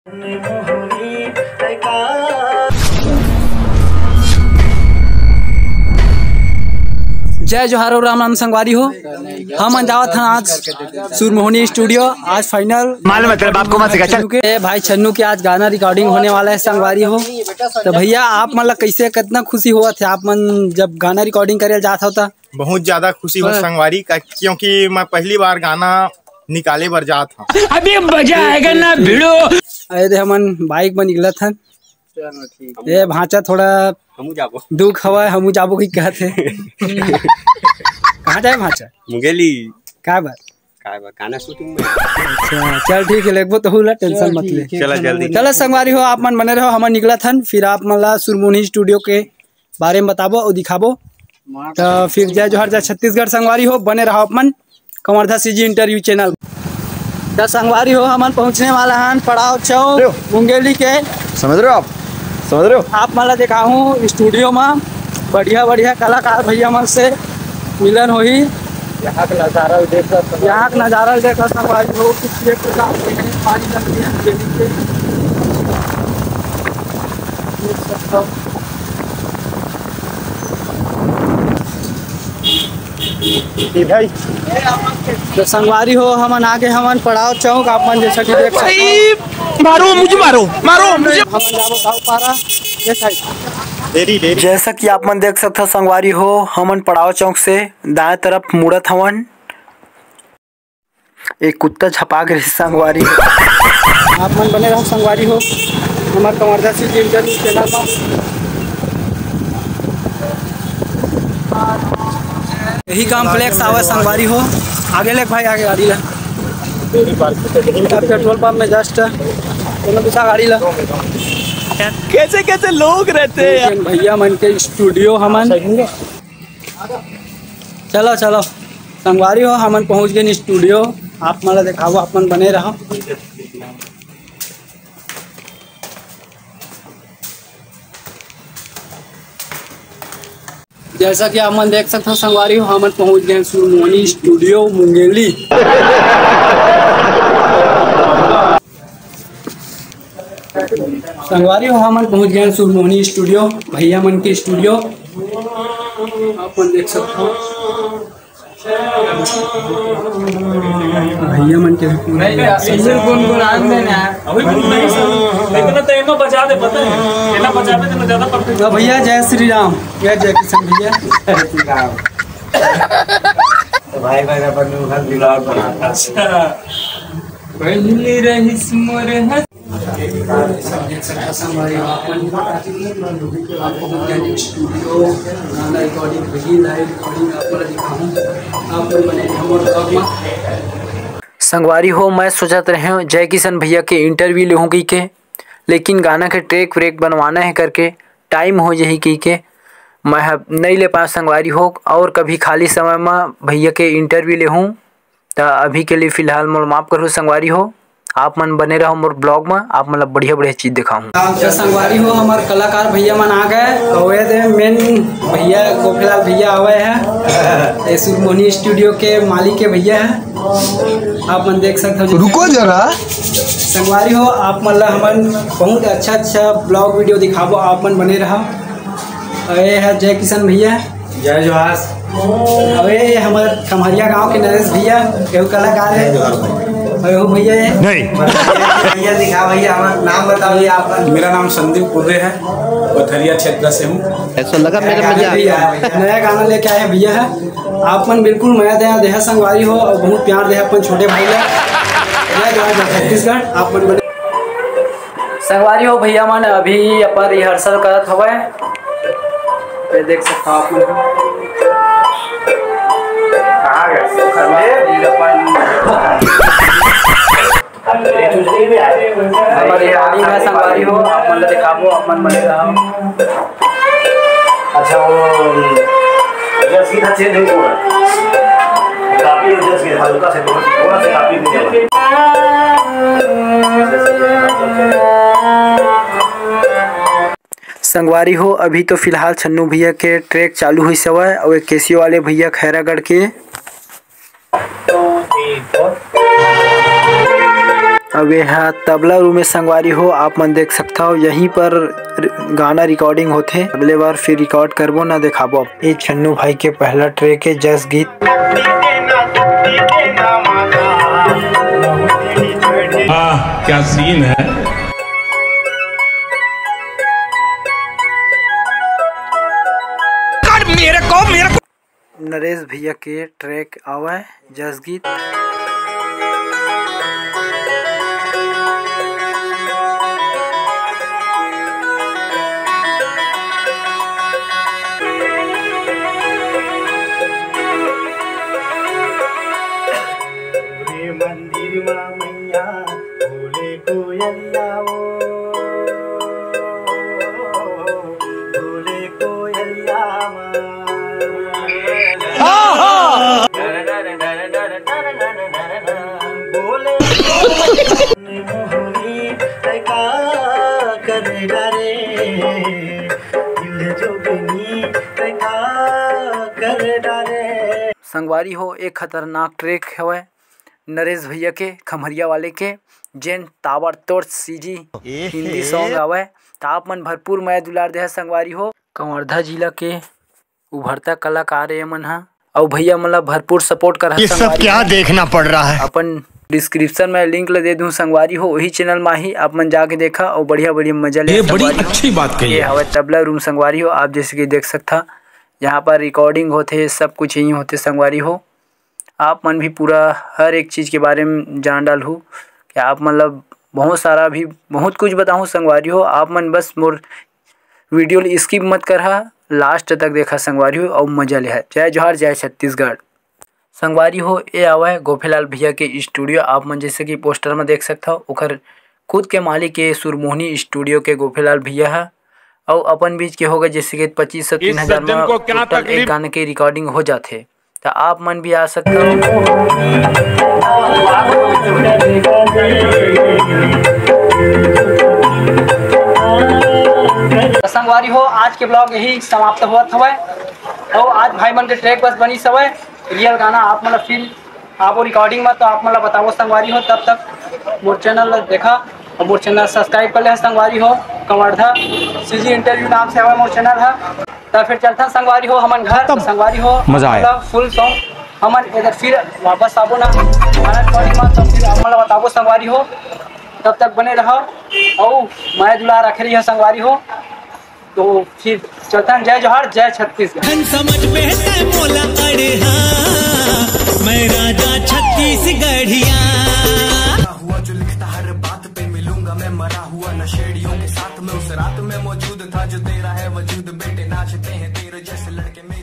जय जोहार और राम राम संगवारी हो। हम अंजावत हैं आज सुरमोहनी स्टूडियो। आज फाइनल भाई छन्नू के आज गाना रिकॉर्डिंग होने वाला है संगवारी हो। तो भैया आप मतलब कैसे कितना खुशी हुआ थे आप मन जब गाना रिकॉर्डिंग करे जाता होता? बहुत ज्यादा खुशी हो संगवारी का, क्योंकि मैं पहली बार गाना निकाले बर जात हूँ। अभी मजा आएगा ना भिड़ो। अरे हमन बाइक में निकला था ये भांचा थोड़ा दुख हवा हमू जाबो की कहते कहाँ जाए भांचा मुंगेली का बात गाना शूटिंग में। अच्छा चल ठीक है लगभग तो हुला टेंशन मत ले। चला जल्दी चलो संगवारी हो आप मन बने रहो हम निकला था फिर आप मतलब सुरमोहनी स्टूडियो के बारे में बताबो और दिखाबो। तो फिर जय जोहर जय छत्तीसगढ़ संगवारी हो बने रहो आप मन कंवरधा सीजी इंटरव्यू चैनल। तो संगवारी हो हम पहुँचने वाला हैं पड़ाव चौक मुंगेली के। समझ रहे हो आप मतलब देखा हूँ स्टूडियो में बढ़िया बढ़िया कलाकार भैया मन से मिलन हो ही यहाँ का नज़ारा देखा संगवारी हो। भाई तो संगवारी हो हमन आगे हमन पड़ाव चौक आप मन जैसा कि देख सकते हो। मारो मुझे जैसा कि आप मन देख सकते हो संगवारी हो हमन पड़ाव चौक से दाएं तरफ मुड़त हवन एक कुत्ता छपा के संगवारी आप मन बने रहो संगवारी हो हमारे कंवरधा सीजी इंटरव्यू चैनल पर। यही कॉम्प्लेक्स आवा संगवारी हो आगे ले भाई आगे गाड़ी ला पेट्रोल पंप में जस्ट दूसरा गाड़ी ला। कैसे कैसे लोग रहते हैं भैया मन के स्टूडियो हमन चलो चलो संगवारी हो हमन पहुंच गए स्टूडियो। आप मतलब दिखाओ आप मन बने रहो। जैसा कि आप मन देख सकते हो संगवारी हो हमन पहुंच गए सुरमोहनी स्टूडियो मुंगेली। संगवारी हो हमन पहुंच गए सुरमोहनी स्टूडियो भैया मन के स्टूडियो आप मन देख सकते हो भैया मन के भैया जय श्री राम जय जय किशन भैया भाई संगवारी हो मैं सोचत रहे हूँ जय किशन भैया के इंटरव्यू ले की के लेकिन गाना के ट्रैक व्रेक बनवाना है करके टाइम हो जाही की के मैं नहीं ले पाऊँ संगवारी हो। और कभी खाली समय में भैया के इंटरव्यू ले हूँ तो अभी के लिए फ़िलहाल मोर माफ़ करो संगवारी हो। आप मन बने रहो मोर ब्लॉग में आप मतलब बढ़िया बढ़िया चीज़ दिखाऊँ। संगवारी हो हमारे कलाकार भैया मन आ गए मेन भैया गोपीलाल भैया आवे है सुरमोहनी स्टूडियो के मालिक के भैया है आप मन देख सकते हो। रुको जरा संगवारी हो आप मतलब हमन बहुत अच्छा ब्लॉग वीडियो दिखाबो आप मन बने रहो। ये है जय किशन भैया जय जोहार। अरे हमारे खमहरिया गांव के नरेश भैया एगो कलाकार है भैया नहीं भैया दिखा भैया हमारा नाम बताओ भैया आप। मेरा नाम संदीप पुर्रे है पथरिया क्षेत्र से हूँ। ऐसा लगा मेरा मजा नया गाना लेके आए भैया है आप मन बिल्कुल मया दया देहा संगवारी हो और बहुत प्यार दे अपन छोटे भाई छत्तीसगढ़ आप मन बने संगवारी हो भैया मन अभी अपन रिहर्सल करत हवे ये देख सकते हो आप मन है संगवारी हो आप मन दिखाबो आप मन बने रहो। अच्छा वो सीधा चेंज नहीं होगा काफी जस्ट के हल्का से थोड़ा से काफी नहीं संगवारी हो अभी तो फिलहाल छन्नू भैया के ट्रैक चालू हुई सवा और केसियो वाले भैया खैरागढ़ के अब यह तबला रूम में संगवारी हो आप मन देख सकता हो, यहीं पर गाना रिकॉर्डिंग होते। अगले बार फिर रिकॉर्ड करबो ना दिखाबो। ये छन्नू भाई के पहला ट्रैक है जस गीत। क्या सीन है। मेरे को नरेश भैया के ट्रैक आवा है जस गीत। मंदिर में मैया भोले कोयलिया भोले कोयलिया बोले मोहनी का कर डरे जोगनी का कर डरे। संगवारी हो एक खतरनाक ट्रैक है नरेश भैया के खमरिया वाले के, जेन ताबड़तोड़ सीजी हिंदी सॉन्ग आवे। ताप मन भरपूर मैं दुलार दे संगवारी हो। कंवर्धा जिला के उभरता कलाकार है मन हा और भैया मतलब भरपूर सपोर्ट कर। ये सब क्या देखना पड़ रहा है। अपन डिस्क्रिप्शन में लिंक ले दे दूं संगवारी हो, वही चैनल में ही आप मन जाके देखा और बढ़िया बढ़िया मजा ले। ये बड़ी अच्छी बात कही है। हवा तबला रूम संगवारी हो, आप जैसे कि देख सकता यहाँ पर रिकॉर्डिंग होते सब कुछ यही होते संगवारी हो। आप मन भी पूरा हर एक चीज़ के बारे में जान डाल हो कि आप मतलब बहुत सारा भी बहुत कुछ बताऊँ संगवारी हो। आप मन बस मोर वीडियो स्किप मत कर लास्ट तक देखा संगवारी हो और मजा ले। जय जोहार जय छत्तीसगढ़। संगवारी हो ये आवा है गोपेलाल भैया के स्टूडियो। आप मन जैसे कि पोस्टर में देख सकता हो उखर खुद के मालिक के सुरमोहनी स्टूडियो के गोपेलाल भैया है और अपन बीच के हो गए जैसे कि 25 से 3000 में टोटल एक गाने की रिकॉर्डिंग हो जाते। तो आप मन भी आ सकते हो। संगवारी हो आज के ब्लॉग यही समाप्त हुआ था और आज भाई मन के ट्रैक बस बनी सब रियल गाना आप मतलब फिर आपको रिकॉर्डिंग में तो आप मतलब बताओ संगवारी हो। तब तक मोर चैनल देखा और मोर चैनल सब्सक्राइब कर ले संगवारी हो। कंवर्धा सीजी इंटरव्यू नाम से हमारा मोर चैनल है। तब फिर चलता संगवारी हो हमन घर संगवारी हो मजा आया फुल सॉन्ग हमन इधर फिर वापस आबो ना हमारा रिकॉर्डिंग में। तब फिर आप मतलब बताओ संगवारी हो। तब तक बने रहो और मैं दुलार रखे है संगवारी हो। तो फिर चलता जय जोहार जय छत्तीसगढ़। समझ में मोला मैं राजा छत्तीसगढ़िया हुआ जो लिखता हर बात पे मिलूंगा मैं मरा हुआ नशेड़ियों के साथ में उस रात में मौजूद था जो तेरा है वजूद बेटे नाचते हैं तेरे जैसे लड़के में।